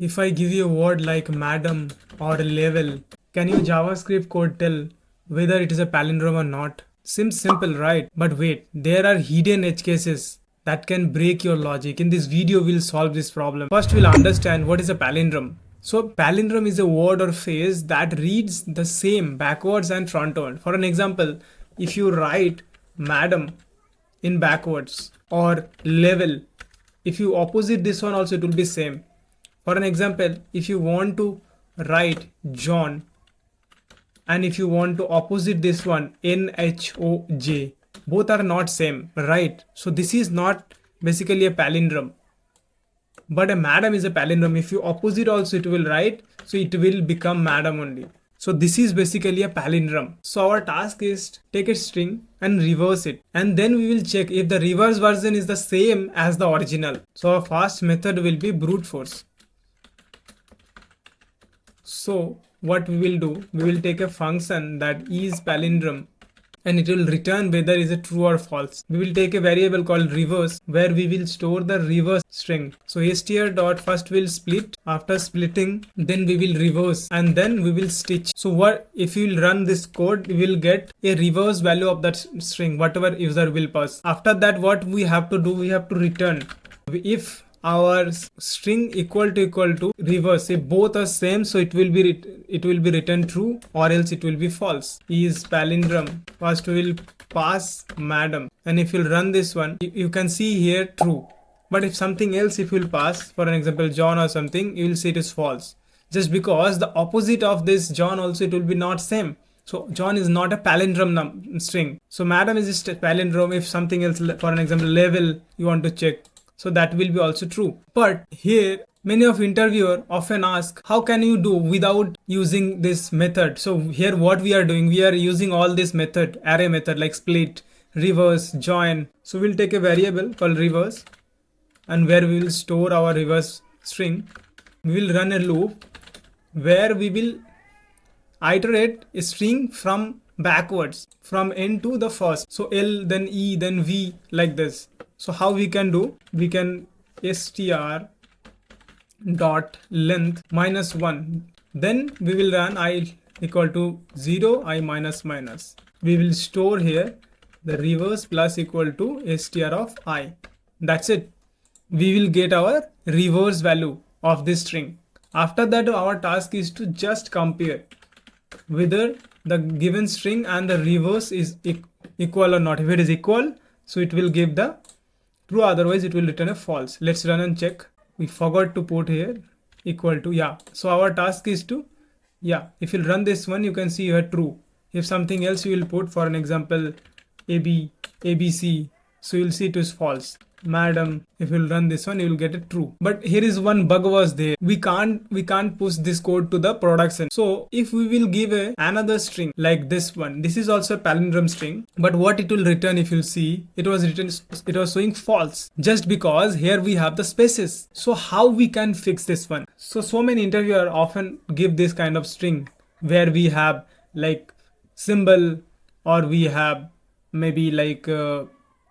if I give you a word like madam or level, can your JavaScript code tell whether it is a palindrome or not? Seems simple, right? But wait, there are hidden edge cases that can break your logic. In this video, we'll solve this problem. First, we'll understand what is a palindrome. So palindrome is a word or phrase that reads the same backwards and frontward. For an example, if you write madam in backwards or level, if you opposite this one also, it will be same. For an example, if you want to write John and if you want to opposite this one NHOJ, both are not same, right? So this is not basically a palindrome, but a madam is a palindrome. If you opposite also it will write, so it will become madam only. So this is basically a palindrome. So our task is take a string and reverse it, and then we will check if the reverse version is the same as the original. So our first method will be brute force. So what we will do, we will take a function that is palindrome and it will return whether is it true or false. We will take a variable called reverse where we will store the reverse string. So str dot first will split, after splitting then we will reverse and then we will stitch. So what if you will run this code, we will get a reverse value of that string whatever user will pass. After that what we have to do, we have to return if our string equal to reverse, if both are same, so it will be written true or else it will be false. Is palindrome, first we will pass madam, and if you run this one you can see here true, but if something else if you will pass, for an example John or something, you will see it is false, just because the opposite of this John also it will be not same. So John is not a palindrome string, so madam is just a palindrome. If something else, for an example level, you want to check, so that will be also true. But here many of interviewer often ask, how can you do without using this method? So here what we are doing, we are using all this method, array method like split, reverse, join. So we'll take a variable called reverse and where we will store our reverse string. We will run a loop where we will iterate a string from backwards, from n to the first. So L, then E, then V, like this. So how we can do, we can str dot length minus 1, then we will run I equal to 0, I minus minus. We will store here the reverse plus equal to str of I. That's it. We will get our reverse value of this string. After that our task is to just compare whether the given string and the reverse is equal or not. If it is equal, so it will give the true, otherwise it will return a false. Let's run and check. We forgot to put here equal to, yeah. So our task is to, yeah, if you run this one you can see here true. If something else you will put, for an example AB, ABC, so you'll see it is false. Madam, if you'll run this one you will get it true. But here is one bug was there, we can't push this code to the production. So if we will give another string like this one, this is also a palindrome string, but what it will return, if you'll see, it was showing false, just because here we have the spaces. So how we can fix this one? So many interviewer often give this kind of string where we have like symbol, or we have maybe like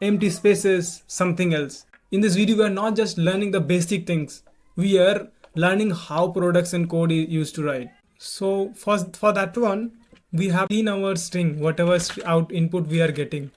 empty spaces, something else. In this video we are not just learning the basic things, we are learning how production code is used to write. So for that one we have clean our string, whatever out input we are getting.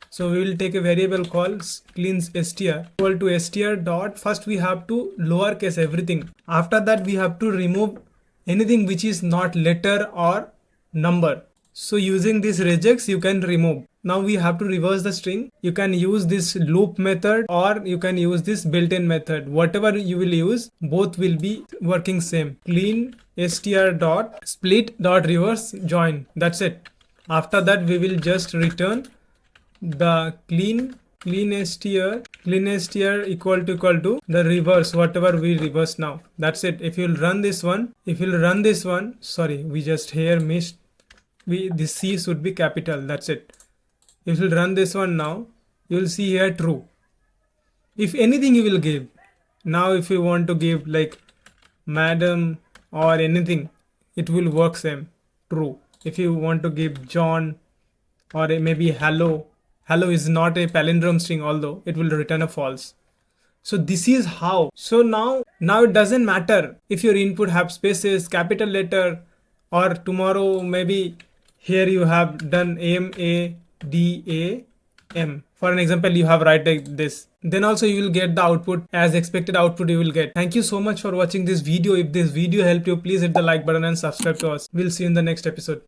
So we will take a variable called clean str equal to str dot, first we have to lowercase everything. After that we have to remove anything which is not letter or number. So using this regex you can remove. Now we have to reverse the string. You can use this loop method or you can use this built-in method. Whatever you will use, both will be working same. Clean str dot split dot reverse join. That's it. After that we will just return the clean str equal to the reverse, whatever we reverse now. That's it. If you'll run this one, sorry, we just here missed. This C should be capital. That's it. If you run this one now, you will see here true. If anything you will give, now if you want to give like madam or anything, it will work same, true. If you want to give John or maybe hello is not a palindrome string, although it will return a false. So this is how. So now it doesn't matter if your input have spaces, capital letter, or tomorrow maybe here you have done AMADAM. For an example, you have write like this. Then also you will get the output as expected output you will get. Thank you so much for watching this video. If this video helped you, please hit the like button and subscribe to us. We'll see you in the next episode.